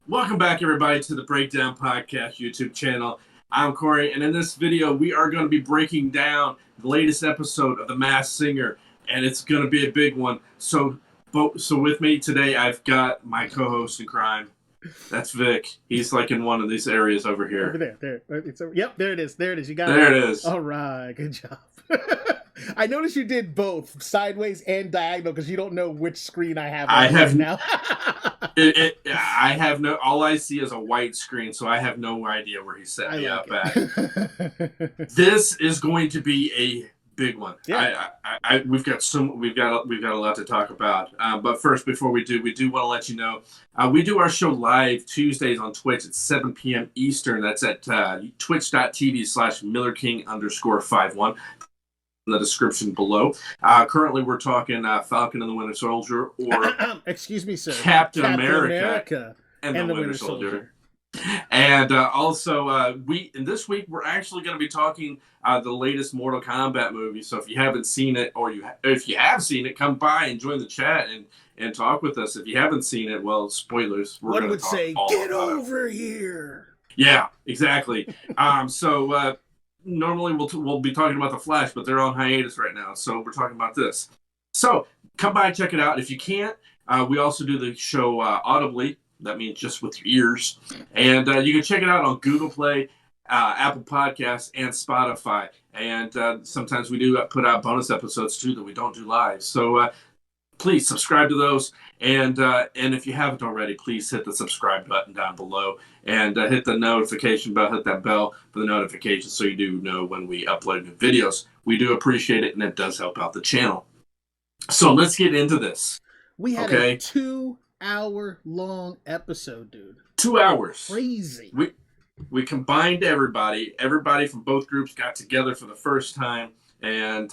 Welcome back, everybody, to the Breakdown Podcast YouTube channel. I'm Corey, and in this video, we are going to be breaking down the latest episode of The Masked Singer, and it's going to be a big one. So with me today, I've got my co-host in crime. That's Vic. He's like in one of these areas over here. Over there. Yep, there it is. There it is. You got it. There it is. All right, good job. I noticed you did both sideways and diagonal because you don't know which screen I have right now. I have no. All I see is a white screen, so I have no idea where he set me up at. This is going to be a big one. Yeah. We've got a lot to talk about. But first, before we do want to let you know we do our show live Tuesdays on Twitch at 7 p.m. Eastern. That's at twitch.tv/MillerKing_51. In the description below. Currently, we're talking Falcon and the Winter Soldier, or excuse me, sir, Captain America and the Winter Soldier. And also, this week we're actually going to be talking the latest Mortal Kombat movie. So if you haven't seen it, or if you have seen it, come by and join the chat and talk with us. If you haven't seen it, well, spoilers. One would say, "Get over here." Yeah, exactly. Normally we'll be talking about The Flash, but they're on hiatus right now, so we're talking about this. So come by and check it out. If you can't, we also do the show audibly. That means just with your ears. And you can check it out on Google Play, Apple Podcasts, and Spotify. And sometimes we do put out bonus episodes too that we don't do live. So please subscribe to those. And if you haven't already, please hit the subscribe button down below and hit the notification bell, hit that bell for the notifications so you do know when we upload new videos. We do appreciate it, and it does help out the channel. So let's get into this. We had a 2-hour-long episode, dude. 2 hours. Crazy. We combined everybody. Everybody from both groups got together for the first time. And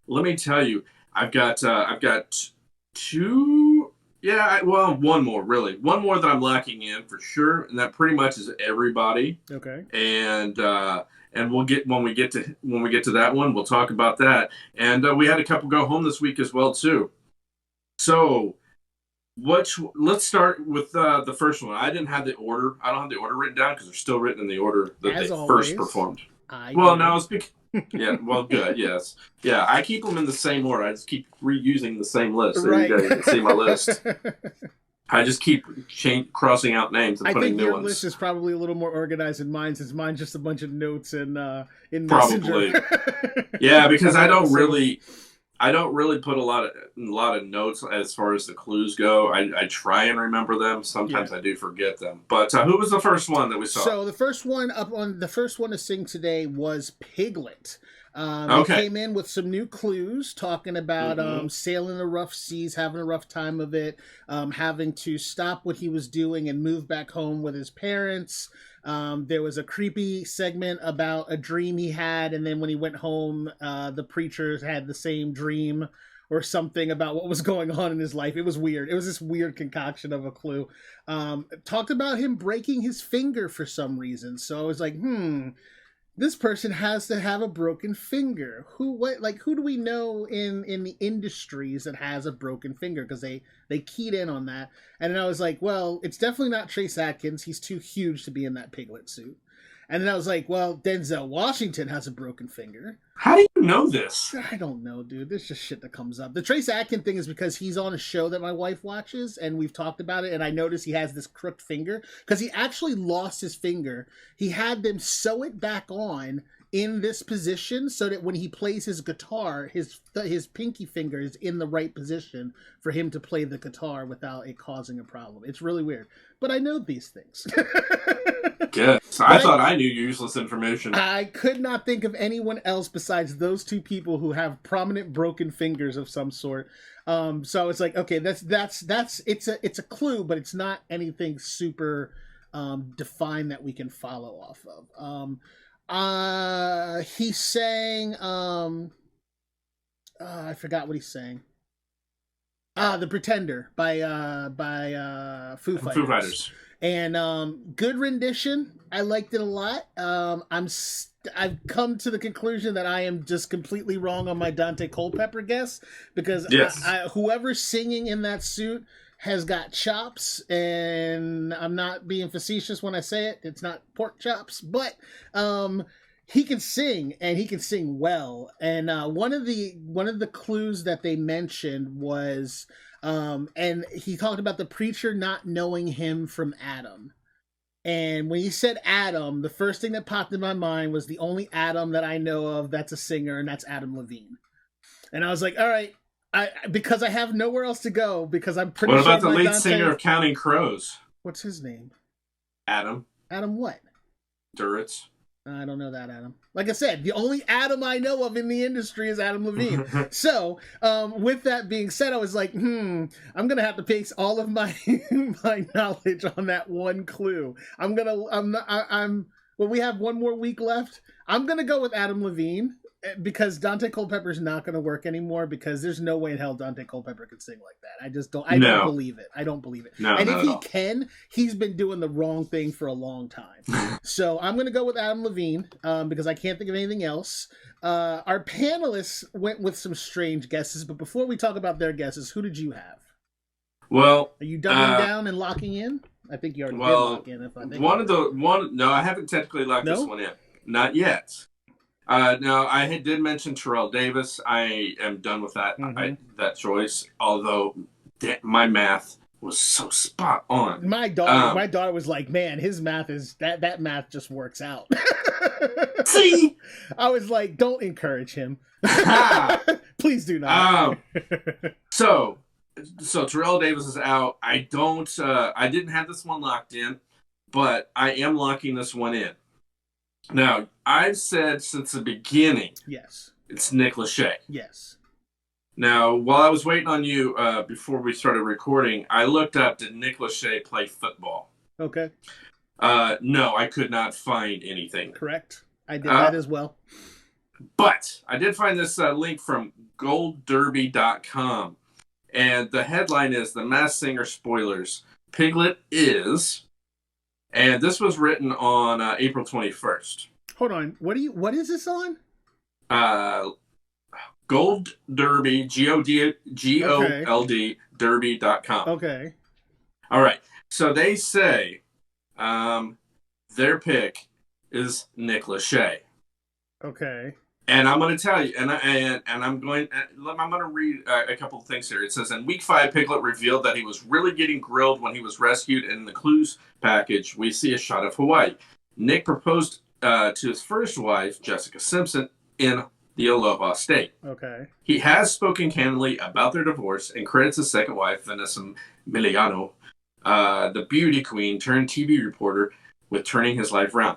let me tell you, I've got two. Yeah, one more really. One more that I'm locking in for sure, and that pretty much is everybody. Okay. And we'll get when we get to that one, we'll talk about that. And we had a couple go home this week as well too. So, let's start with the first one. I didn't have the order. I don't have the order written down because they're still written in the order that they first performed. Yeah, well, good, yes. Yeah, I keep them in the same order. I just keep reusing the same list. There you go. You can see my list. I just keep crossing out names and putting new ones. I think your list is probably a little more organized than mine, since mine's just a bunch of notes in Messenger. Probably. Yeah, because I don't really put a lot of notes as far as the clues go. I try and remember them. Sometimes I do forget them. But who was the first one that we saw? So the first one to sing today was Piglet. He came in with some new clues, talking about sailing the rough seas, having a rough time of it, having to stop what he was doing and move back home with his parents. There was a creepy segment about a dream he had, and then when he went home, the preachers had the same dream or something about what was going on in his life. It was weird. It was this weird concoction of a clue. Talked about him breaking his finger for some reason. So I was like, this person has to have a broken finger. Who do we know in the industries that has a broken finger? Because they keyed in on that. And then I was like, well, it's definitely not Trace Adkins. He's too huge to be in that Piglet suit. And then I was like, well, Denzel Washington has a broken finger. How do you know this? I don't know, dude. There's just shit that comes up. The Trace Adkins thing is because he's on a show that my wife watches, and we've talked about it, and I noticed he has this crooked finger, because he actually lost his finger. He had them sew it back on in this position so that when he plays his guitar, his pinky finger is in the right position for him to play the guitar without it causing a problem. It's really weird. But I know these things. Good. So I thought I knew useless information. I could not think of anyone else besides those two people who have prominent broken fingers of some sort. So it's like, okay, that's it's a clue, but it's not anything super defined that we can follow off of. He sang I forgot what he sang. The Pretender by Foo Fighters. And good rendition. I liked it a lot. I've come to the conclusion that I am just completely wrong on my Dante Culpepper guess, because whoever's singing in that suit has got chops, and I'm not being facetious when I say it. It's not pork chops, but he can sing, and he can sing well. And one of the clues that they mentioned was, and he talked about the preacher not knowing him from Adam. And when he said Adam, the first thing that popped in my mind was the only Adam that I know of that's a singer, and that's Adam Levine. And I was like, all right, because I have nowhere else to go, because I'm pretty sure. What about the lead singer of Counting Crows? What's his name? Adam. Adam what? Duritz. I don't know that Adam. Like I said, the only Adam I know of in the industry is Adam Levine. So, with that being said, I was like, I'm gonna have to base all of my my knowledge on that one clue. Well, we have one more week left. I'm gonna go with Adam Levine, because Dante Culpepper is not going to work anymore, because there's no way in hell Dante Culpepper could sing like that. I just don't. I don't believe it. I don't believe it. No, and if he can, he's been doing the wrong thing for a long time. So I'm going to go with Adam Levine, because I can't think of anything else. Our panelists went with some strange guesses, but before we talk about their guesses, who did you have? Well, are you doubling down and locking in? I think you already did lock in. If I think no, I haven't technically locked this one in. Not yet. No, I did mention Terrell Davis. I am done with that that choice. Although my math was so spot on. My daughter was like, "Man, his math is that math just works out." See, I was like, "Don't encourage him. Please do not." So Terrell Davis is out. I didn't have this one locked in, but I am locking this one in. Now, I've said since the beginning, yes, it's Nick Lachey. Yes. Now, while I was waiting on you before we started recording, I looked up, did Nick Lachey play football? Okay. No, I could not find anything. Correct. I did that as well. But I did find this link from goldderby.com, and the headline is, The Masked Singer Spoilers. Piglet is... And this was written on April 21st. Hold on. What is this on? Gold Derby, GOLD, derby.com. Okay. All right. So they say their pick is Nick Lachey. Okay. And I'm going to tell you, and I'm going to read a couple of things here. It says, in week 5, Piglet revealed that he was really getting grilled when he was rescued. In the clues package, we see a shot of Hawaii. Nick proposed to his first wife, Jessica Simpson, in the Aloha State. Okay. He has spoken candidly about their divorce and credits his second wife, Vanessa Miliano, the beauty queen turned TV reporter, with turning his life around.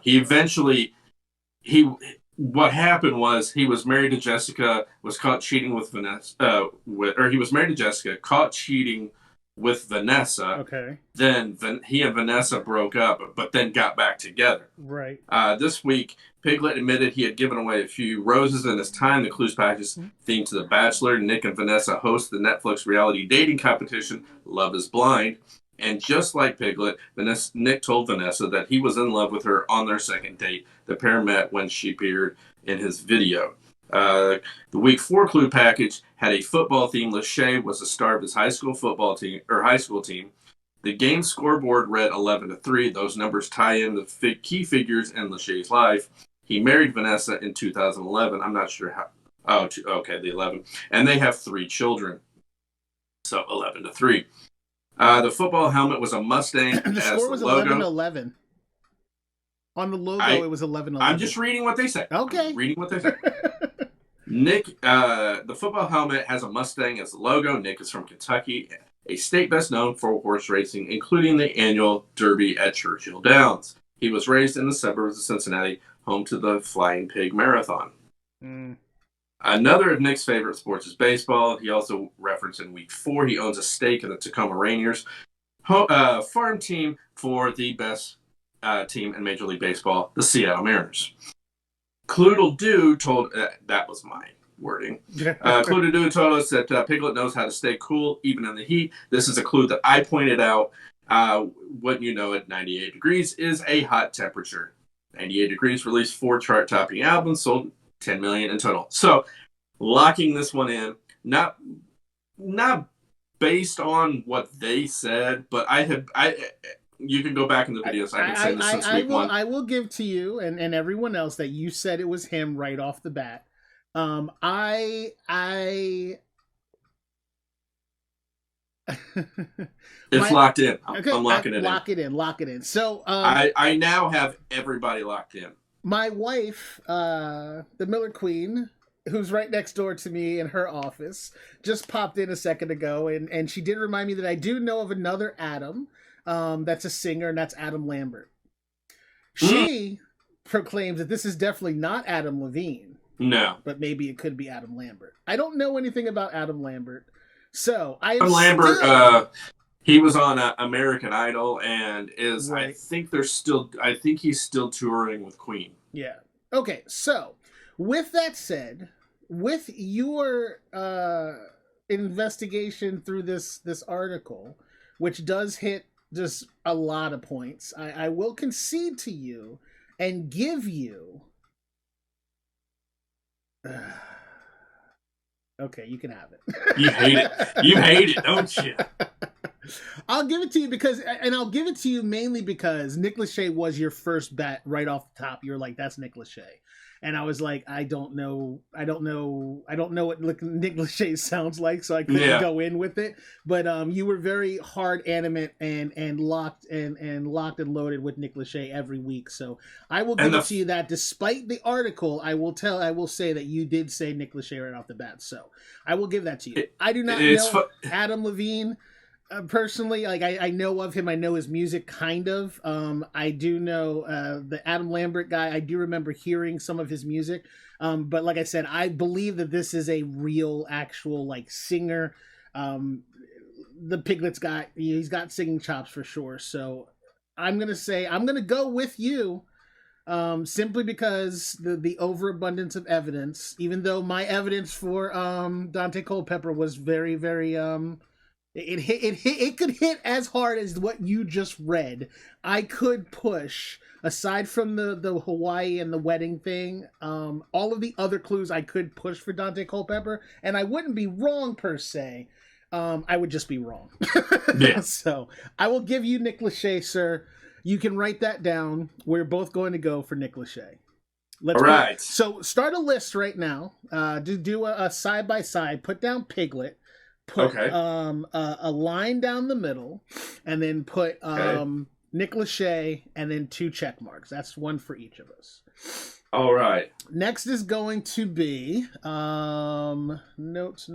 What happened was he was married to Jessica, was caught cheating with Vanessa, he was married to Jessica, caught cheating with Vanessa. Okay. Then he and Vanessa broke up, but then got back together. Right. This week, Piglet admitted he had given away a few roses in his time. The clues package themed to The Bachelor. Nick and Vanessa host the Netflix reality dating competition, Love is Blind. And just like Piglet, Nick told Vanessa that he was in love with her on their second date. The pair met when she appeared in his video. The week 4 clue package had a football theme. Lachey was the star of his high school team. The game scoreboard read 11-3. Those numbers tie in the key figures in Lachey's life. He married Vanessa in 2011. I'm not sure how. Oh, okay, the 11. And they have 3 children. So 11-3. The football helmet was a Mustang. The score was 11-11. On the logo, it was 11-11. I'm just reading what they say. Okay. Reading what they say. Nick, the football helmet has a Mustang as the logo. Nick is from Kentucky, a state best known for horse racing, including the annual Derby at Churchill Downs. He was raised in the suburbs of Cincinnati, home to the Flying Pig Marathon. Another of Nick's favorite sports is baseball. He also referenced in week 4 he owns a stake in the Tacoma Rainiers, farm team for the best team in Major League Baseball, the Seattle Mariners. Cloodle-Doo told... that was my wording. Cloodle-Doo told us that Piglet knows how to stay cool even in the heat. This is a clue that I pointed out. What you know at 98 degrees is a hot temperature. 98 Degrees released 4 chart-topping albums, sold 10 million in total. So, locking this one in, not based on what they said, but you can go back in the videos. I can say this since week one. I will give to you and everyone else that you said it was him right off the bat. It's locked in. I'm locking it in. Lock it in. So I now have everybody locked in. My wife, the Miller Queen, who's right next door to me in her office, just popped in a second ago, and she did remind me that I do know of another Adam that's a singer, and that's Adam Lambert. She proclaims that this is definitely not Adam Levine. No. But maybe it could be Adam Lambert. I don't know anything about Adam Lambert. So Adam Lambert, he was on American Idol and is, right. I think he's still touring with Queen. Yeah. Okay, so with that said, with your investigation through this article, which does hit just a lot of points, I will concede to you and give you... Okay, you can have it. You hate it. You hate it, don't you? I'll give it to you I'll give it to you mainly because Nick Lachey was your first bet right off the top. You're like, that's Nick Lachey. And I was like, I don't know what Nick Lachey sounds like, so I couldn't go in with it. But you were very hard animate and locked and loaded with Nick Lachey every week. So I will give it to you that despite the article, I will say that you did say Nick Lachey right off the bat. So I will give that to you. I do not know Adam Levine. Personally, like I know of him, I know his music kind of. I do know the Adam Lambert guy. I do remember hearing some of his music, but like I said, I believe that this is a real, actual like singer. The Piglet's he's got singing chops for sure. So I'm gonna go with you, simply because the overabundance of evidence. Even though my evidence for Dante Culpepper was very, very It could hit as hard as what you just read. I could push, aside from the Hawaii and the wedding thing, all of the other clues I could push for Dante Culpepper, and I wouldn't be wrong per se. I would just be wrong. Yeah. So I will give you Nick Lachey, sir. You can write that down. We're both going to go for Nick Lachey. All right. So start a list right now. Do a side by side. Put down Piglet. Put a line down the middle, and then put Nick Lachey, and then 2 check marks. That's one for each of us. All right. Next is going to be notes.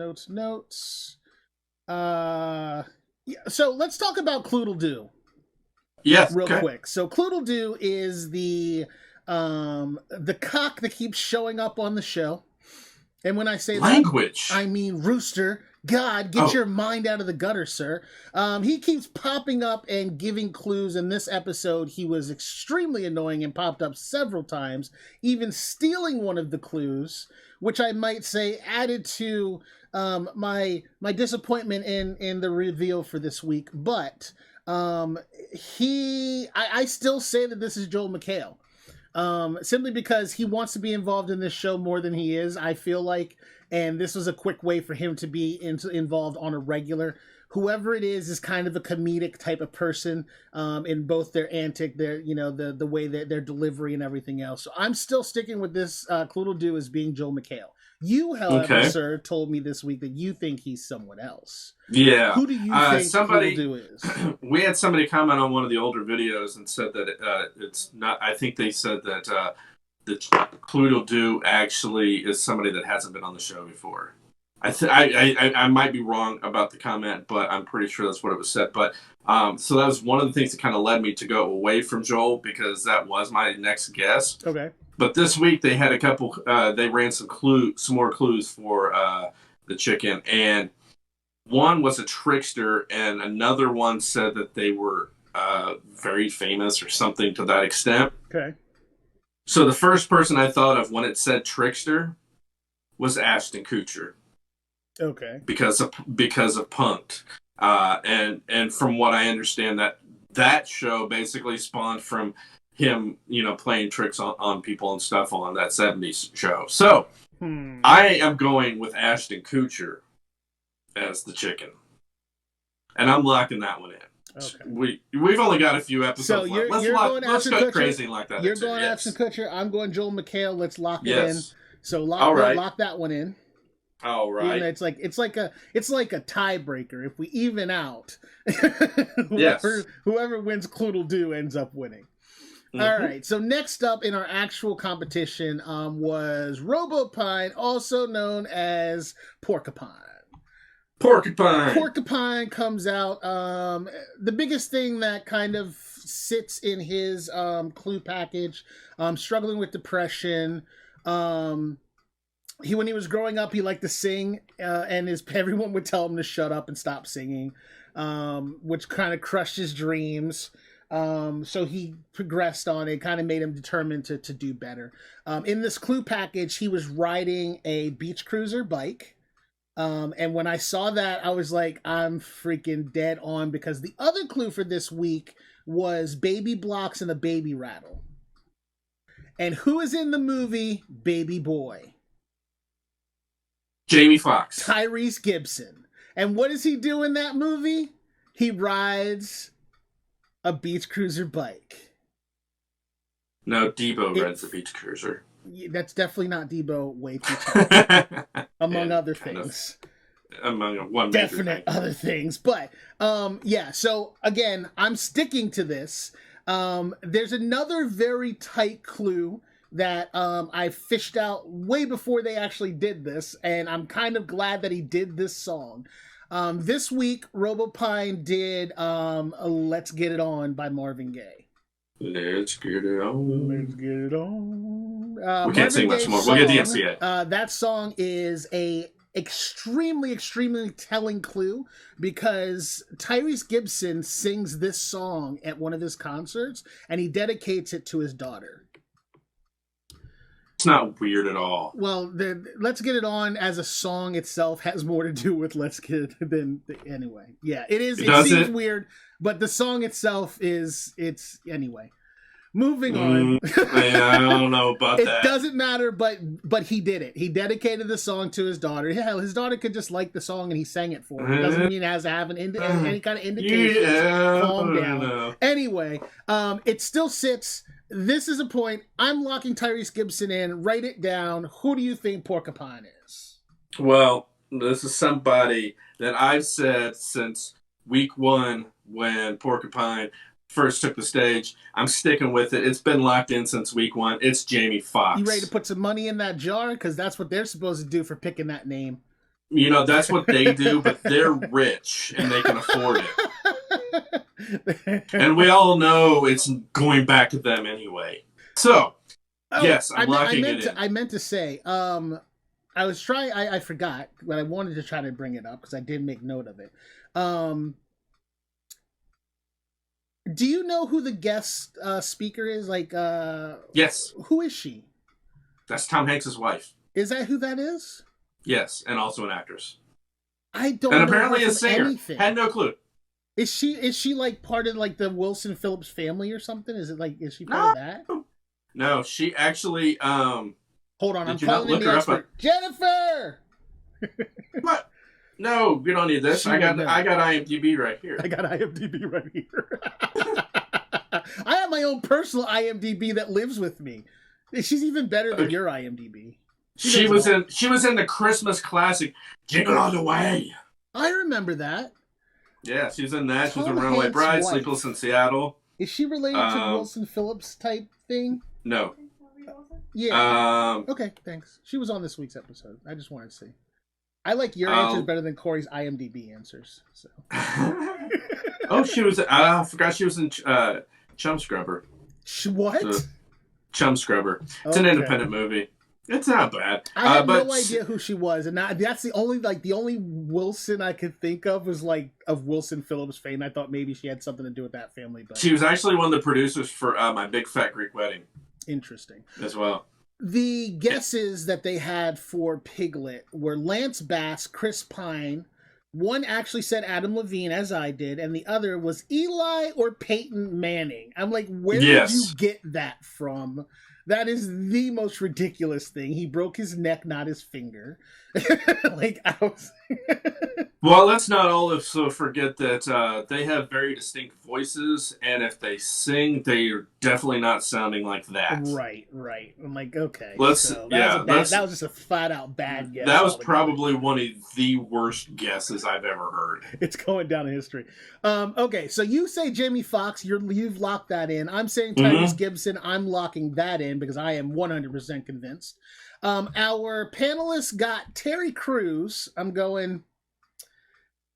So let's talk about Cloodle-Doo. Yes. Real quick. So Cloodle-Doo is the cock that keeps showing up on the show. And when I say language, I mean rooster. God, get your mind out of the gutter, sir. He keeps popping up and giving clues. In this episode, he was extremely annoying and popped up several times, even stealing one of the clues, which I might say added to my disappointment in the reveal for this week. But I still say that this is Joel McHale. Simply because he wants to be involved in this show more than he is, I feel like, and this was a quick way for him to be involved on a regular. Whoever it is kind of a comedic type of person, in both their antic, the way that their delivery and everything else. So I'm still sticking with this Cloodle-Doo as being Joel McHale. You, however, sir, told me this week that you think he's someone else. Yeah. Who do you think Cloodle-Doo is? We had somebody comment on one of the older videos and said that it's not. I think they said that the Cloodle-Doo actually is somebody that hasn't been on the show before. I might be wrong about the comment, but I'm pretty sure that's what it was said. But so that was one of the things that kind of led me to go away from Joel, because that was my next guess. Okay. But this week they had a couple. They ran some more clues for the chicken, and one was a trickster, and another one said that they were very famous or something to that extent. Okay. So the first person I thought of when it said trickster was Ashton Kutcher. Okay. Because of Punk'd, and from what I understand, that show basically spawned from him, playing tricks on people and stuff on that 70s show. So I am going with Ashton Kutcher as the chicken. and I'm locking that one in. Okay. We've only got a few episodes. So you're left. Let's go crazy like that. You're going Ashton Kutcher. I'm going Joel McHale. Let's lock it in. So lock that one in. All right. It's like a tiebreaker. If we even out, whoever wins Cloodle-Doo ends up winning. Mm-hmm. All right. So next up in our actual competition was Robopine, also known as Porcupine. Porcupine comes out. The biggest thing that kind of sits in his clue package, struggling with depression. When he was growing up, he liked to sing, and everyone would tell him to shut up and stop singing, which kind of crushed his dreams. So he progressed on it, kind of made him determined to do better. In this clue package, he was riding a beach cruiser bike. And when I saw that, I was like, I'm freaking dead on, because the other clue for this week was baby blocks and a baby rattle. And who is in the movie Baby Boy? Jamie Foxx. Tyrese Gibson. And what does he do in that movie? He rides a beach cruiser bike. No, Debo rides a beach cruiser. That's definitely not Debo. Way too tough. Among other things. Among one definite other things. But, so again, I'm sticking to this. There's another very tight clue that I fished out way before they actually did this, and I'm kind of glad that he did this song. This week, Robopine did Let's Get It On by Marvin Gaye. Let's get it on. Let's get it on. We can't sing much more. We'll get the MCA. That song is a extremely, extremely telling clue, because Tyrese Gibson sings this song at one of his concerts, and he dedicates it to his daughter. It's not weird at all. Well, Let's Get It On as a song itself has more to do with Let's Get It than anyway. Yeah, it is. It seems weird, but the song itself it's anyway. Moving on. I don't know about that. It doesn't matter, but he did it. He dedicated the song to his daughter. Hell, his daughter could just like the song and he sang it for her. It doesn't mean it has to have any kind of indication. Calm down. Anyway, it still sits. This is a point. I'm locking Tyrese Gibson in. Write it down. Who do you think Porcupine is? Well, this is somebody that I've said since week one when Porcupine first took the stage. I'm sticking with it. It's been locked in since week one. It's Jamie Foxx. You ready to put some money in that jar? Because that's what they're supposed to do for picking that name. You know, that's what they do, but they're rich and they can afford it. And we all know it's going back to them anyway. So, yes, I'm locking it in. I meant to say, I was trying, I forgot, but I wanted to try to bring it up because I did make note of it. Do you know who the guest speaker is? Yes. Who is she? That's Tom Hanks' wife. Is that who that is? Yes, and also an actress. I don't know. And know apparently a singer. Anything. Had no clue. Is she like part of like the Wilson Phillips family or something? Is she part of that? No, she actually hold on, I'm calling in the expert. Jennifer! What? No, you don't need this. I got IMDb right here. I got IMDb right here. I have my own personal IMDb that lives with me. She's even better than your IMDb. She was in the Christmas classic Jingle All the Way. I remember that. Yeah, she was in that. She was in Runaway Bride, Sleepless in Seattle. Is she related to Wilson Phillips type thing? No. Yeah. Okay, thanks. She was on this week's episode. I just wanted to see. I like your answers better than Corey's IMDb answers. So. Oh, she was. I forgot she was in Chum Scrubber. What? Chum Scrubber. It's an independent movie. It's not bad. I had no idea who she was, and that's the only Wilson I could think of was like of Wilson Phillips fame. I thought maybe she had something to do with that family, but she was actually one of the producers for My Big Fat Greek Wedding. Interesting. As well. The guesses that they had for Piglet were Lance Bass, Chris Pine. One actually said Adam Levine, as I did, and the other was Eli or Peyton Manning. I'm like, where did you get that from? That is the most ridiculous thing. He broke his neck, not his finger. Well, let's not also forget that they have very distinct voices, and if they sing, they are definitely not sounding like that. Right. I'm like, okay. That was just a flat out bad guess. That was probably one of the worst guesses I've ever heard. It's going down in history. Okay, so you say Jamie Foxx, you've locked that in. I'm saying Tyrese Gibson. I'm locking that in because I am 100% convinced. Our panelists got Terry Crews. I'm going.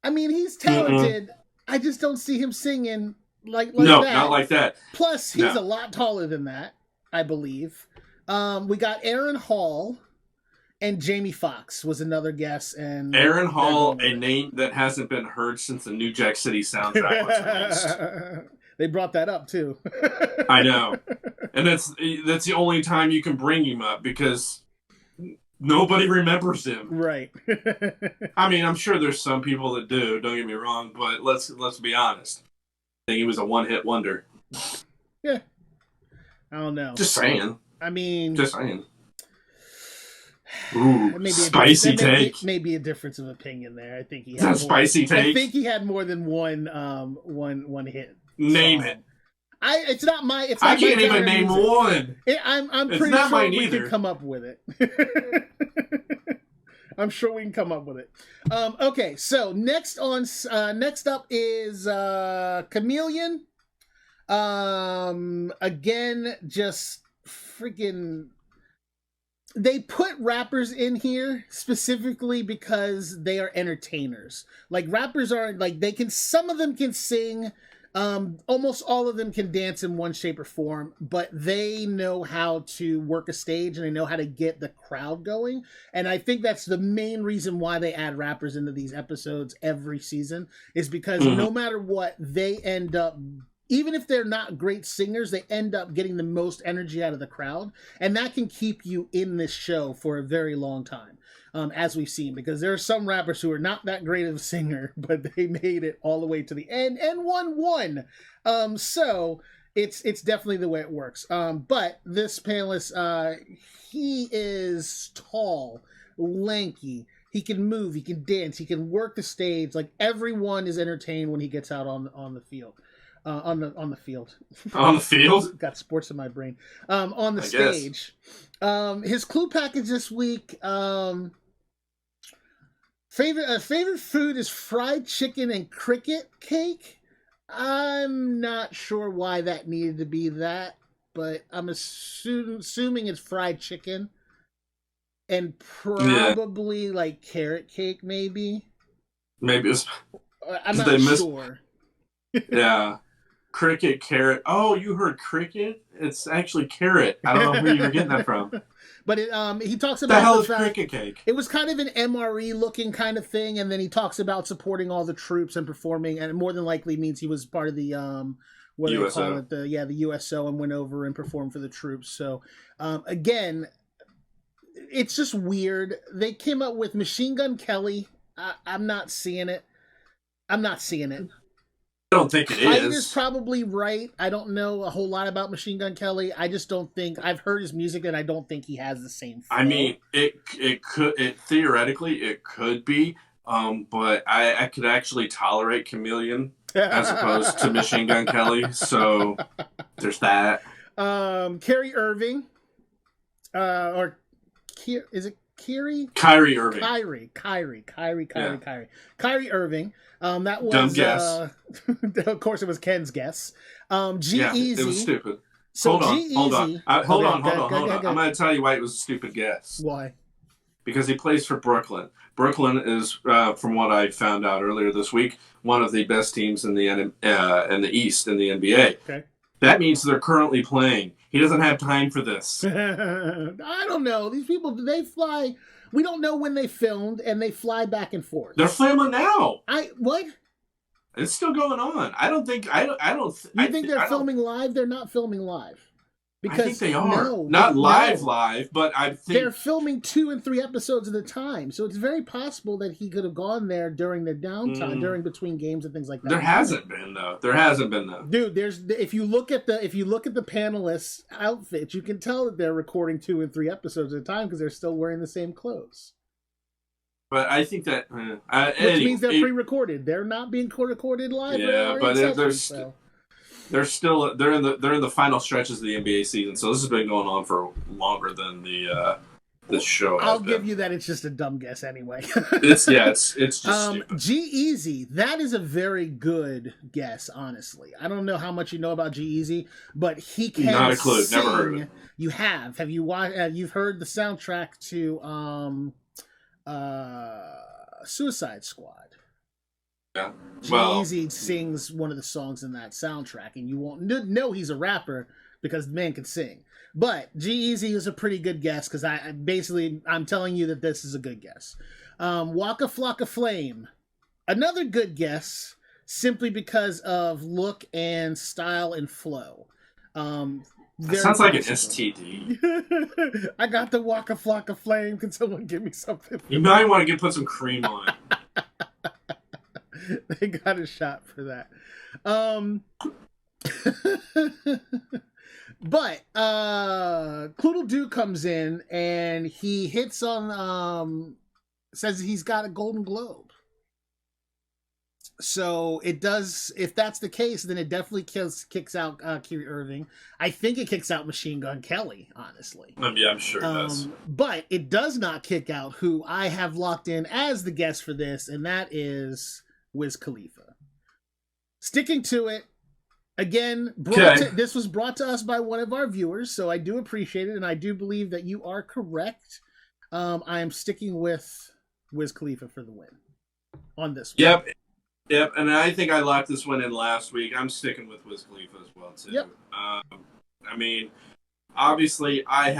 I mean, he's talented. I just don't see him singing like that. No, not like that. Plus, he's a lot taller than that, I believe. We got Aaron Hall, and Jamie Foxx was another guess. And Aaron Hall, a name that hasn't been heard since the New Jack City soundtrack was released. They brought that up too. I know, and that's the only time you can bring him up because nobody remembers him. Right. I mean, I'm sure there's some people that do, don't get me wrong, but let's be honest. I think he was a one-hit wonder. Yeah. I don't know. Just saying. I mean... Just saying. Ooh, spicy take. Maybe a difference of opinion there. I think he had more, spicy take. I think he had more than one hit. Name it. It's not my. It's I not can't my even name one. I'm pretty sure we can come up with it. I'm sure we can come up with it. Okay, so next up is Chameleon. Again, just freaking. They put rappers in here specifically because they are entertainers. Like rappers are like some of them can sing. Almost all of them can dance in one shape or form, but they know how to work a stage and they know how to get the crowd going. And I think that's the main reason why they add rappers into these episodes every season is because no matter what, they end up, even if they're not great singers, they end up getting the most energy out of the crowd. And that can keep you in this show for a very long time. As we've seen, because there are some rappers who are not that great of a singer, but they made it all the way to the end and won. So it's definitely the way it works. But this panelist, he is tall, lanky. He can move, he can dance, he can work the stage. Like everyone is entertained when he gets out on the field. On the field. On the field? Got sports in my brain. On the stage. His clue package this week. Favorite food is fried chicken and cricket cake. I'm not sure why that needed to be that, but I'm assuming it's fried chicken and probably like carrot cake, maybe. Maybe it's. I'm not sure. Yeah. Cricket, carrot. Oh, you heard cricket? It's actually carrot. I don't know where you were getting that from. But he talks about the hell is cricket cake. It was kind of an MRE looking kind of thing, and then he talks about supporting all the troops and performing, and more than likely means he was part of the what do they call it? The USO and went over and performed for the troops. So again, it's just weird. They came up with Machine Gun Kelly. I'm not seeing it. I don't think it Hyde is. is probably right. I don't know a whole lot about Machine Gun Kelly. I just don't think I've heard his music, and I don't think he has the same flow. I mean, it theoretically it could be, but I could actually tolerate Chameleon as opposed to Machine Gun Kelly. So there's that. Kyrie Irving, or is it Kyrie? Kyrie Irving. Kyrie Irving. That was dumb guess. Of course, it was Ken's guess. G-Eazy. It was stupid. So hold on. Hold on. I'm going to tell you why it was a stupid guess. Why? Because he plays for Brooklyn. Brooklyn is, from what I found out earlier this week, one of the best teams in the East in the NBA. Okay. That means they're currently playing. He doesn't have time for this. I don't know. These people, they fly. We don't know when they filmed, and they fly back and forth. They're filming now. What? It's still going on. I don't think. You think they're filming live? They're not filming live. Because I think they are. Not live, but I think they're filming 2 and 3 episodes at a time. So it's very possible that he could have gone there during their downtime, during between games and things like that. There hasn't been though. Dude, if you look at the panelists' outfits, you can tell that they're recording 2 and 3 episodes at a time because they're still wearing the same clothes. But I think that which means they're pre-recorded. They're not being recorded live. Yeah, but they're still they're in the final stretches of the NBA season. So this has been going on for longer than this show. I'll give you that. It's just a dumb guess anyway. It's just stupid. G-Eazy. That is a very good guess. Honestly, I don't know how much you know about G-Eazy, but he can not a clue. Sing. Never heard of it. You have? Have you watched? You've heard the soundtrack to Suicide Squad. Yeah. G-Eazy sings one of the songs in that soundtrack, and you won't know he's a rapper because the man can sing. But G-Eazy is a pretty good guess because I'm telling you that this is a good guess. Waka Flocka Flame, another good guess simply because of look and style and flow. That sounds like an STD. I got the Waka Flocka Flame. Can someone give me something? You might want to put some cream on it. They got a shot for that. But Cloodle Doo comes in and he hits on says he's got a Golden Globe. So it does. If that's the case, then it definitely kicks out Kyrie Irving. I think it kicks out Machine Gun Kelly, honestly. Yeah, I'm sure it does. But it does not kick out who I have locked in as the guest for this, and that is Wiz Khalifa. Sticking to it. Again, this was brought to us by one of our viewers, so I do appreciate it, and I do believe that you are correct. I am sticking with Wiz Khalifa for the win on this one. Yep, and I think I locked this one in last week. I'm sticking with Wiz Khalifa as well, too. Yep. I mean, obviously, I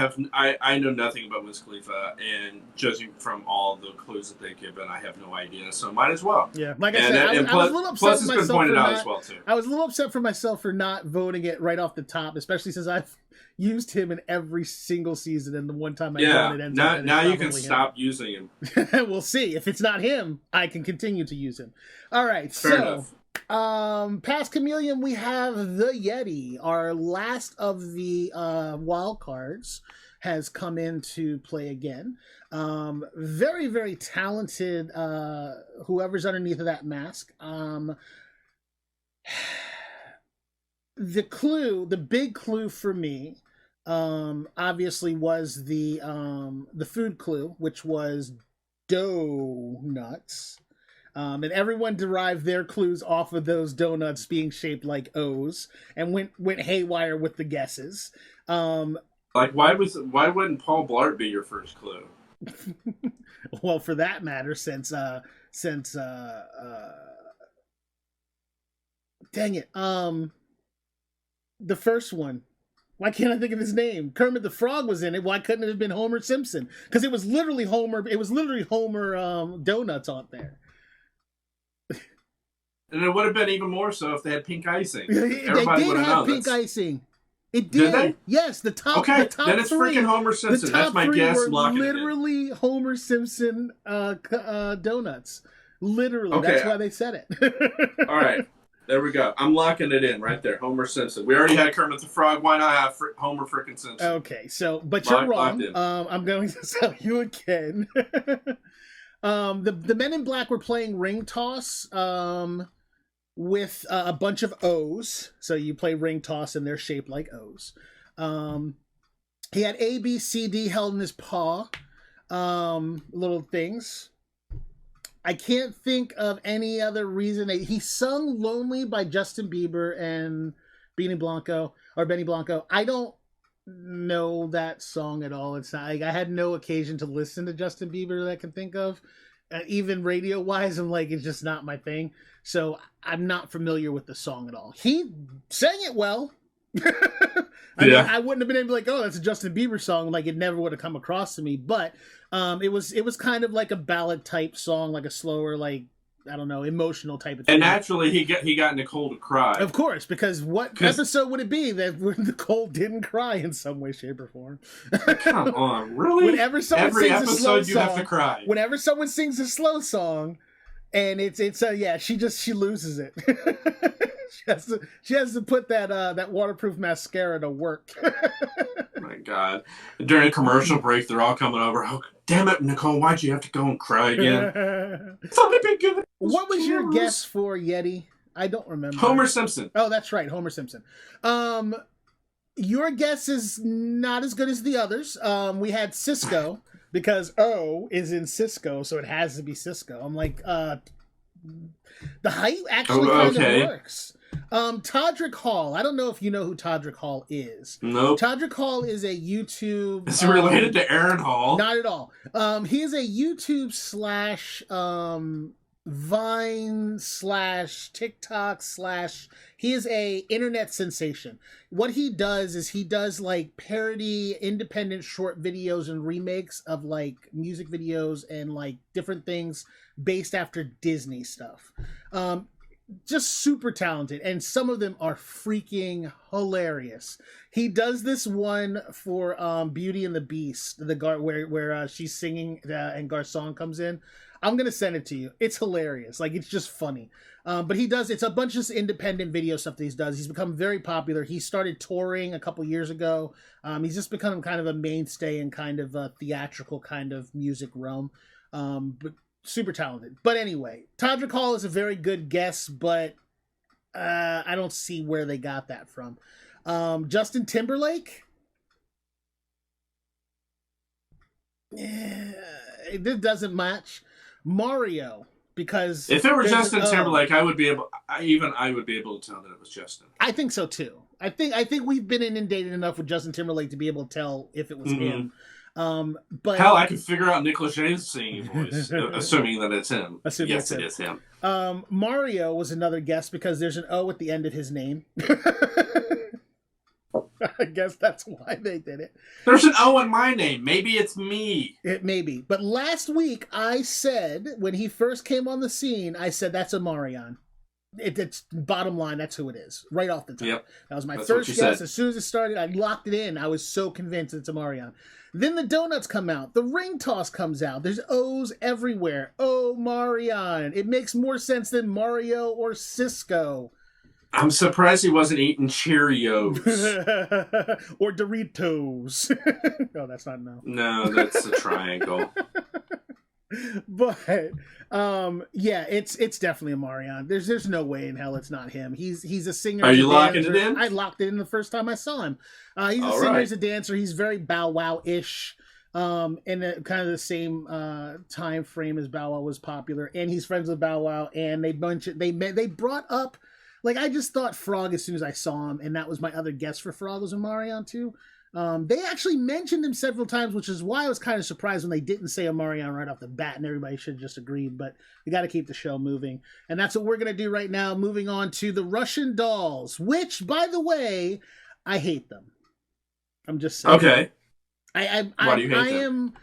know nothing about Wiz Khalifa, and judging from all the clues that they've given, I have no idea. So might as well. Yeah, like I said, I was a little upset. Plus, it's been pointed out as well too. I was a little upset for myself for not voting it right off the top, especially since I've used him in every single season, and the one time I done it. Now you can stop using him. We'll see. If it's not him, I can continue to use him. All right, Fair enough. Past Chameleon, we have the Yeti. Our last of the wild cards has come into play again. Very, very talented whoever's underneath of that mask. The big clue for me, obviously was the food clue, which was donuts. And everyone derived their clues off of those donuts being shaped like O's, and went haywire with the guesses. Like, why wouldn't Paul Blart be your first clue? Well, for that matter, since dang it, the first one. Why can't I think of his name? Kermit the Frog was in it. Why couldn't it have been Homer Simpson? Because it was literally Homer. It was literally Homer donuts on there. And it would have been even more so if they had pink icing. Everybody would have known. Pink icing. It did. They? Yes, the top. Okay, the top then it's three, freaking Homer Simpson. That's my guess. Literally Homer Simpson donuts. Literally, okay. That's why they said it. All right, there we go. I'm locking it in right there. Homer Simpson. We already had Kermit the Frog. Why not have Homer frickin' Simpson? Okay, but you're wrong. I'm going to tell you again. The Men in Black were playing ring toss. With a bunch of O's. So you play ring toss and they're shaped like O's. He had A, B, C, D held in his paw. Little things. I can't think of any other reason. He sung Lonely by Justin Bieber and Benny Blanco. I don't know that song at all. It's not like I had no occasion to listen to Justin Bieber that I can think of. Even radio wise, I'm like, it's just not my thing. So I'm not familiar with the song at all. He sang it well. I mean, I wouldn't have been able to be like, oh, that's a Justin Bieber song. Like, it never would have come across to me. But it was kind of like a ballad type song, like a slower, like, I don't know, emotional type of thing. And naturally, he got Nicole to cry. Of course, because what episode would it be that Nicole didn't cry in some way, shape, or form? Come on, really? Whenever someone Every sings episode a slow you song, have to cry. Whenever someone sings a slow song, And it's yeah, she loses it. she has to put that waterproof mascara to work. My God. During a commercial break, they're all coming over. Oh, damn it, Nicole, why'd you have to go and cry again? It's only been good. What was your guess for Yeti? I don't remember. Homer Simpson. Oh, that's right, Homer Simpson. Your guess is not as good as the others. We had Cisco, because O is in Cisco, so it has to be Cisco. I'm like, the height actually kind of works. Todrick Hall. I don't know if you know who Todrick Hall is. Nope. Todrick Hall is a YouTube... Is he related to Aaron Hall? Not at all. He is a YouTube / Vine / TikTok / he is a internet sensation. What he does is he does like parody independent short videos and remakes of like music videos and like different things based after Disney stuff. Just super talented, and some of them are freaking hilarious. He does this one for Beauty and the Beast, where she's singing and Garcon comes in. I'm gonna send it to you. It's hilarious. Like, it's just funny. But it's a bunch of independent video stuff that he does. He's become very popular. He started touring a couple years ago. He's just become kind of a mainstay in kind of a theatrical kind of music realm. But super talented. But anyway, Todrick Hall is a very good guess, but I don't see where they got that from. Justin Timberlake? Yeah, it doesn't match. Mario, because if it were Justin Timberlake, I would be able to tell that it was Justin. I think so too. I think we've been inundated enough with Justin Timberlake to be able to tell if it was him. But hell, I can figure out Nick Lachey's singing voice, assuming that it's him. Yes, it is him. Mario was another guess because there's an O at the end of his name. I guess that's why they did it. There's an O in my name. Maybe it's me. It may be. But last week I said, when he first came on the scene, I said that's a Marion. It's bottom line, that's who it is. Right off the top. Yep. That was my first guess. Said. As soon as it started, I locked it in. I was so convinced it's a Marion. Then the donuts come out. The ring toss comes out. There's O's everywhere. Oh, Marion. It makes more sense than Mario or Cisco. I'm surprised he wasn't eating Cheerios. Or Doritos. No, that's not no. No, that's a triangle. But yeah, it's definitely a Marion. There's no way in hell it's not him. He's a singer. Are you locking it in? I locked it in the first time I saw him. He's a singer, he's a dancer. He's very Bow Wow-ish. In kind of the same time frame as Bow Wow was popular, and he's friends with Bow Wow. And they brought up, like, I just thought Frog as soon as I saw him, and that was my other guess for Frog was a Marion too. They actually mentioned him several times, which is why I was kind of surprised when they didn't say a Marion right off the bat, and everybody should have just agreed. But we got to keep the show moving, and that's what we're gonna do right now. Moving on to the Russian dolls, which, by the way, I hate them. I'm just saying. Okay. Why do you hate them?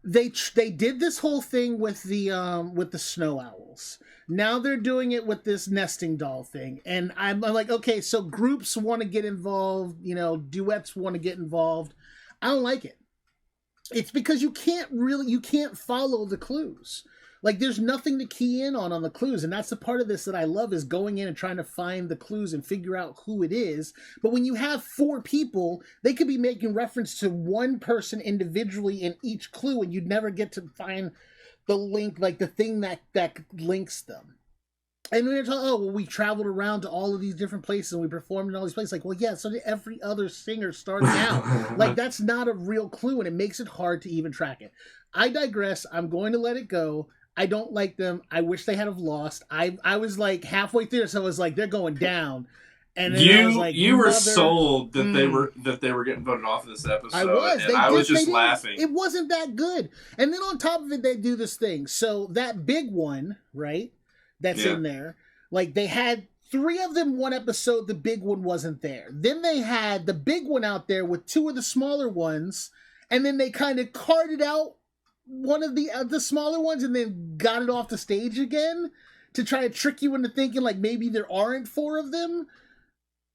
They did this whole thing with the snow owls. Now they're doing it with this nesting doll thing. And I'm like, okay, so groups want to get involved, duets want to get involved. I don't like it. It's because you can't follow the clues. Like, there's nothing to key in on the clues. And that's the part of this that I love, is going in and trying to find the clues and figure out who it is. But when you have 4 people, they could be making reference to one person individually in each clue, and you'd never get to find the link, like the thing that links them. And when you're talking, we traveled around to all of these different places and we performed in all these places. Like, well, yeah, so did every other singer starting out. Like, that's not a real clue, and it makes it hard to even track it. I digress. I'm going to let it go. I don't like them. I wish they had have lost. I was like halfway through, so I was like, they're going down. And then I was like, you were sold that they were getting voted off of this episode. I was just laughing. It wasn't that good. And then on top of it, they do this thing. So that big one, right? That's in there. Like, they had 3 of them one episode. The big one wasn't there. Then they had the big one out there with 2 of the smaller ones, and then they kind of carted out one of the smaller ones and then got it off the stage again to try to trick you into thinking like maybe there aren't 4 of them.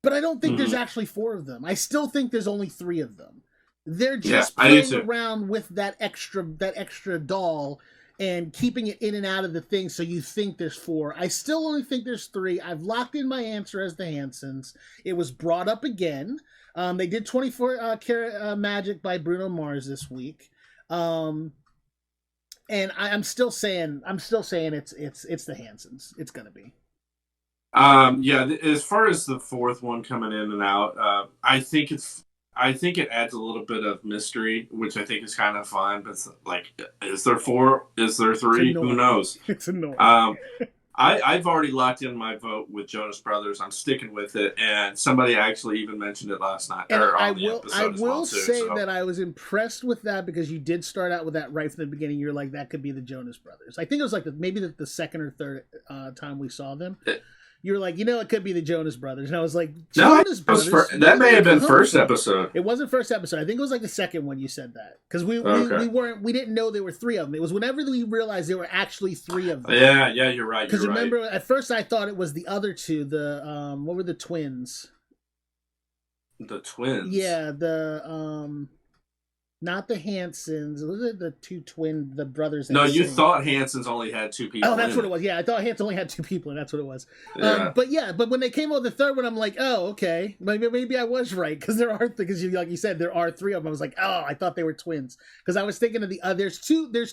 But I don't think there's actually 4 of them. I still think there's only 3 of them. They're just playing around with that extra doll and keeping it in and out of the thing so you think there's 4. I still only think there's 3. I've locked in my answer as the Hansons. It was brought up again. They did 24 Karat Magic by Bruno Mars this week. And I'm still saying it's the Hansons. It's gonna be. As far as the 4th one coming in and out, I think it adds a little bit of mystery, which I think is kind of fun. But it's like, is there 4? Is there 3? Who knows? It's annoying. I've already locked in my vote with Jonas Brothers. I'm sticking with it, and somebody actually even mentioned it last night. And I will say that I was impressed with that because you did start out with that right from the beginning. You're like, that could be the Jonas Brothers. I think it was like maybe the second or third time we saw them. You were like, it could be the Jonas Brothers. And I was like, Jonas Brothers? That may have been first episode. It wasn't first episode. I think it was like the second one you said that. Because we didn't know there were 3 of them. It was whenever we realized there were actually 3 of them. Yeah, you're right. Because remember, at first I thought it was the other 2. The, what were the twins? The twins? Yeah, not the Hansons. Was it the 2 the brothers? No, you thought Hansons only had 2 people. Oh, that's what it was. Yeah, I thought Hanson only had 2 people, and that's what it was. Yeah. But when they came out with the 3rd one, I'm like, oh, okay, maybe I was right because like you said, there are 3 of them. I was like, oh, I thought they were twins because I was thinking of the there's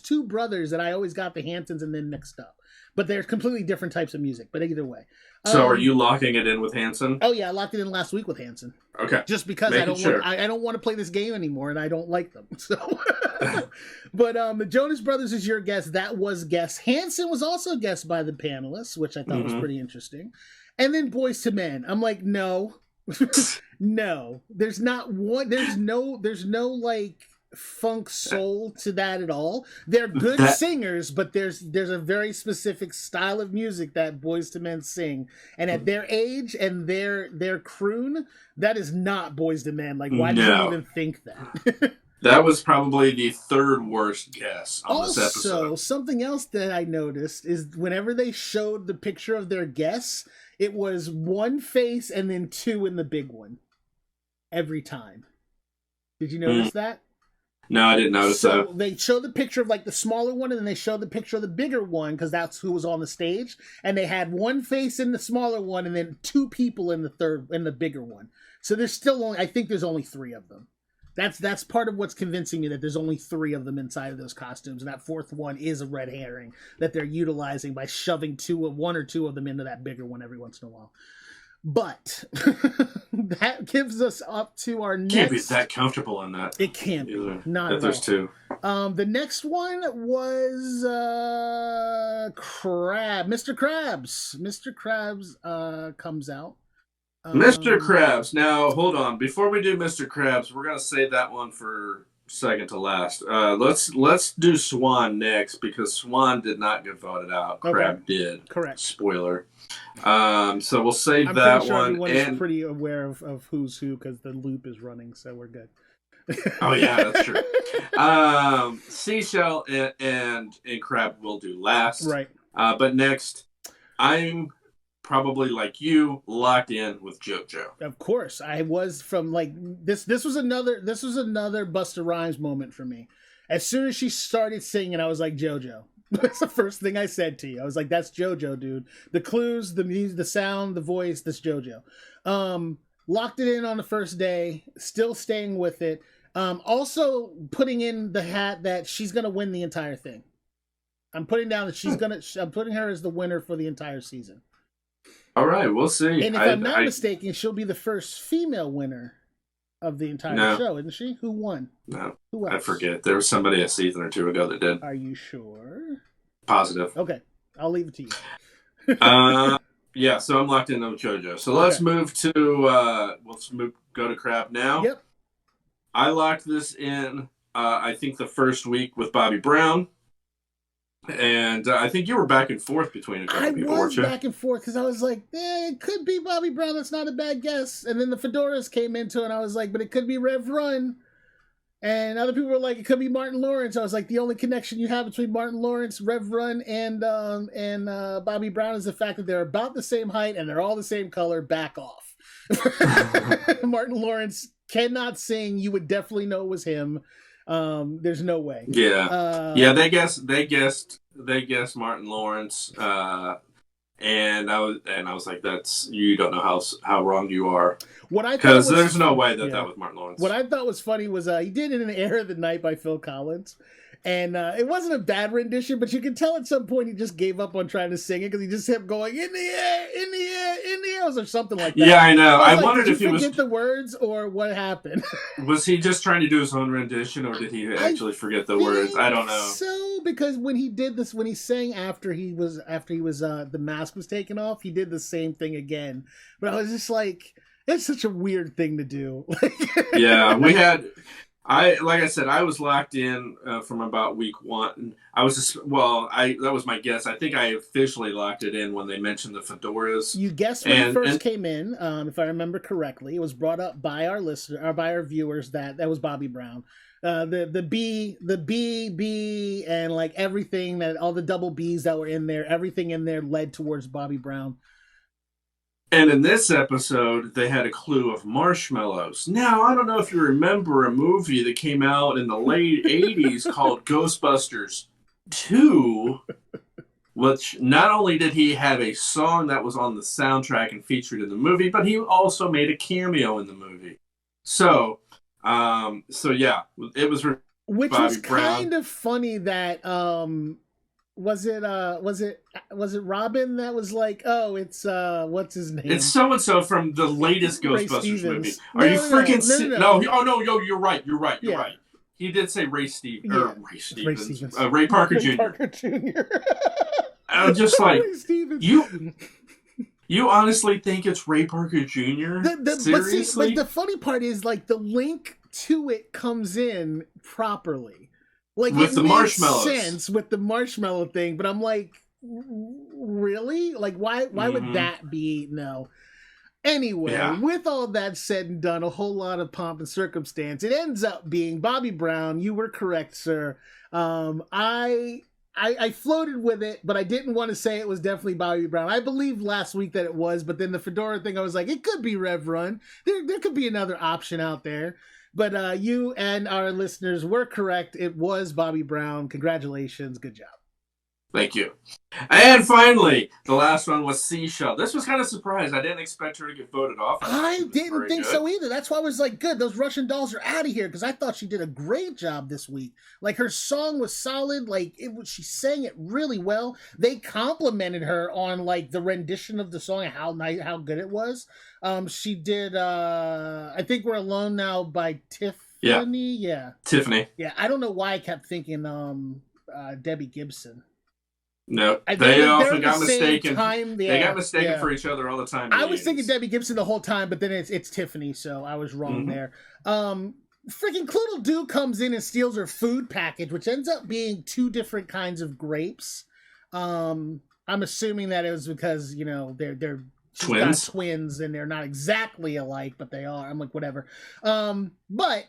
two brothers that I always got the Hansons and then mixed up, but they're completely different types of music. But either way. So are you locking it in with Hanson? Oh yeah, I locked it in last week with Hanson. Okay. Just because I don't want to play this game anymore, and I don't like them. So, but the Jonas Brothers is your guess. That was guessed. Hanson was also guessed by the panelists, which I thought was pretty interesting. And then Boys to Men. I'm like, no, no. There's not one. There's no like funk soul to that at all. They're good singers, but there's a very specific style of music that Boys to Men sing, and at their age and their croon, that is not Boys to Men. Like, why did you even think that? That was probably the 3rd worst guess on this episode. Also, something else that I noticed is whenever they showed the picture of their guests, it was 1 face and then 2 in the big one every time. Did you notice that? No, I didn't notice that. So they show the picture of like the smaller one, and then they show the picture of the bigger one because that's who was on the stage. And they had 1 face in the smaller one, and then 2 people in the bigger one. So there's still I think there's only 3 of them. That's part of what's convincing me that there's only 3 of them inside of those costumes, and that 4th one is a red herring that they're utilizing by shoving 1 or 2 of them into that bigger one every once in a while. But that gives us up to our next. Can't be that comfortable in that. It can't be. Not if there's 2. The next one was Mr. Krabs. Mr. Krabs comes out. Mr. Krabs. Now, hold on. Before we do Mr. Krabs, we're gonna save that one for second to last. Let's do Swan next because Swan did not get voted out. Okay. Crab did. Correct. Spoiler. So we'll save I'm that pretty sure one. Everyone is pretty aware of who's who because the loop is running, so we're good. Oh yeah, that's true. Seashell and Crab will do last. Right. But next, I'm probably like you locked in with JoJo. Of course, I was from like this. This was another Busta Rhymes moment for me. As soon as she started singing, I was like, JoJo. That's the first thing I said to you. I was like, that's JoJo, dude. The clues, the music, the sound, the voice, that's JoJo. Locked it in on the first day, still staying with it. Also putting in the hat that she's going to win the entire thing. I'm putting down that I'm putting her as the winner for the entire season. All right, we'll see. And if I'm not mistaken, she'll be the first female winner of the entire show, isn't she? Who won? No. Who else? I forget. There was somebody a season or 2 ago that did. Are you sure? Positive. Okay. I'll leave it to you. Yeah, so I'm locked in with JoJo. So let's move to go to Crab now. Yep. I locked this in I think the first week with Bobby Brown. And I think you were back and forth between a couple people, weren't you? I was back and forth because I was like, it could be Bobby Brown. That's not a bad guess. And then the fedoras came into it, and I was like, but it could be Rev Run. And other people were like, it could be Martin Lawrence. I was like, the only connection you have between Martin Lawrence, Rev Run, and Bobby Brown is the fact that they're about the same height and they're all the same color. Back off. Martin Lawrence cannot sing. You would definitely know it was him. There's no way. Yeah. Yeah, they guessed Martin Lawrence. And I was like, "That's, you don't know how wrong you are." Because there's no way that was Martin Lawrence. What I thought was funny was he did "In the Air of the Night" by Phil Collins, and it wasn't a bad rendition, but you could tell at some point he just gave up on trying to sing it because he just kept going "in the air, in the air, in the air" or something like that. Yeah, I know. I wondered if he was forget the words or what happened. Was he just trying to do his own rendition, or did he actually forget the words? I don't know. So, because when he did this, when he sang after he was the mask was taken off, he did the same thing again. But I was just like, it's such a weird thing to do. Yeah, like I said, I was locked in from about week 1. I was that was my guess. I think I officially locked it in when they mentioned the fedoras. You guessed when it first came in, if I remember correctly. It was brought up by our listener, or by our viewers, that was Bobby Brown. The B, and like everything, that all the double B's that were in there, everything in there led towards Bobby Brown. And in this episode, they had a clue of marshmallows. Now, I don't know if you remember a movie that came out in the late 80s called Ghostbusters 2, which not only did he have a song that was on the soundtrack and featured in the movie, but he also made a cameo in the movie. So yeah, it was which Bobby was Brown. Kind of funny that was it Robin that was like, oh, it's what's his name? It's so and so from the latest Ghostbusters movie. Are you freaking no? Oh no, you're right. You're right. He did say Ray Stevens. Ray Parker Jr. I'm just like, you honestly think it's Ray Parker Jr.? Seriously? But the funny part is, like, the link to it comes in properly. Like, with the marshmallows. Sense with the marshmallow thing, but I'm like, really? Like, why would that be? No. Anyway, with all that said and done, a whole lot of pomp and circumstance, it ends up being Bobby Brown. You were correct, sir. I floated with it, but I didn't want to say it was definitely Bobby Brown. I believed last week that it was, but then the fedora thing, I was like, it could be Rev Run. There could be another option out there. But you and our listeners were correct. It was Bobby Brown. Congratulations. Good job. Thank you. And finally, the last one was Seashell. This was kind of surprised. I didn't expect her to get voted off. I didn't think so either. That's why I was like, good, those Russian dolls are out of here, because I thought she did a great job this week. Like, her song was solid. Like, she sang it really well. They complimented her on, like, the rendition of the song and how good it was. She did, I Think We're Alone Now by Tiffany. Yeah. Tiffany. Yeah, I don't know why I kept thinking Debbie Gibson. No, they often got mistaken. They got mistaken for each other all the time. I was thinking Debbie Gibson the whole time, but then it's Tiffany, so I was wrong there. Freaking Cloodle Doo comes in and steals her food package, which ends up being 2 different kinds of grapes. I'm assuming that it was because, you know, they're twins. Got twins, and they're not exactly alike, but they are. I'm like, whatever. But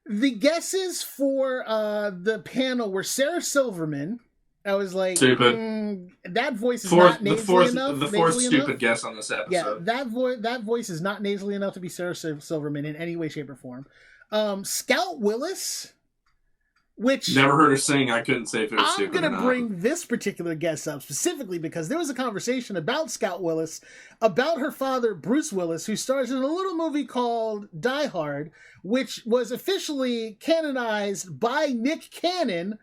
the guesses for the panel were Sarah Silverman. I was like, stupid. That voice is not nasally enough. The fourth stupid guess on this episode. Yeah, that voice is not nasally enough to be Sarah Silverman in any way, shape, or form. Scout Willis, which... Never heard her sing. I couldn't say if it was stupid or not. I'm going to bring this particular guess up specifically because there was a conversation about Scout Willis, about her father, Bruce Willis, who stars in a little movie called Die Hard, which was officially canonized by Nick Cannon,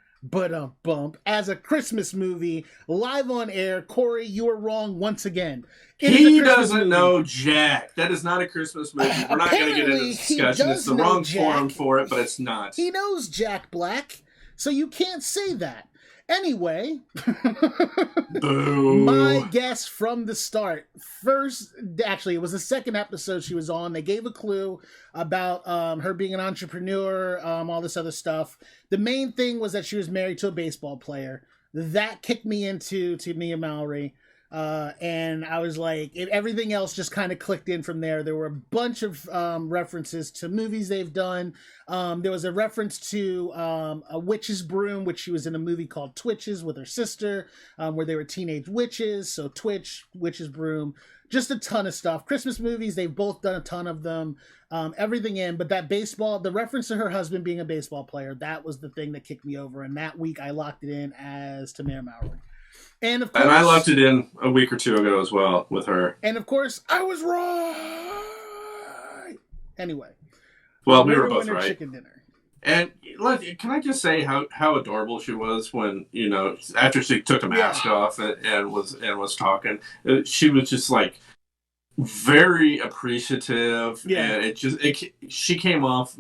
as a Christmas movie, live on air. Corey, you are wrong once again. He doesn't know Jack. That is not a Christmas movie. We're not going to get into this discussion. It's the wrong forum for it, but it's not. He knows Jack Black, so you can't say that. Anyway, my guess from the start, it was the second episode she was on. They gave a clue about her being an entrepreneur, all this other stuff. The main thing was that she was married to a baseball player. That kicked me into Mia Mallory. And I was like, everything else just kind of clicked in from there. There were a bunch of references to movies they've done. There was a reference to a witch's broom, which she was in a movie called Twitches with her sister, where they were teenage witches. So Twitch, witch's broom, just a ton of stuff. Christmas movies, they've both done a ton of them. Everything in, but that baseball, the reference to her husband being a baseball player, that was the thing that kicked me over. And that week I locked it in as Tamara Mowry. And of course, and I locked it in a week or two ago as well with her. And of course, I was right. Anyway, well, we were both right. Chicken dinner. And can I just say how adorable she was when, after she took the mask off and was talking, she was just like very appreciative, and she came off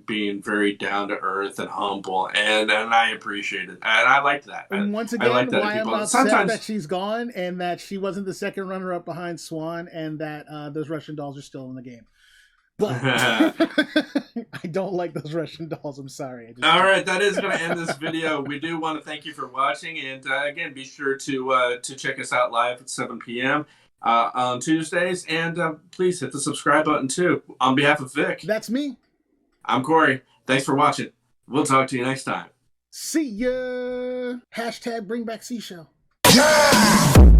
being very down to earth and humble, and I appreciate it, and I liked that. And once again, why I'm upset that she's gone and that she wasn't the second runner up behind Swan, and that those Russian dolls are still in the game. But I don't like those Russian dolls. I'm sorry. All right, that is going to end this video. We do want to thank you for watching, and again, be sure to check us out live at 7 p.m. On Tuesdays, and please hit the subscribe button too. On behalf of Vic, that's me. I'm Corey. Thanks for watching. We'll talk to you next time. See ya. # bring back Seashell. Yeah!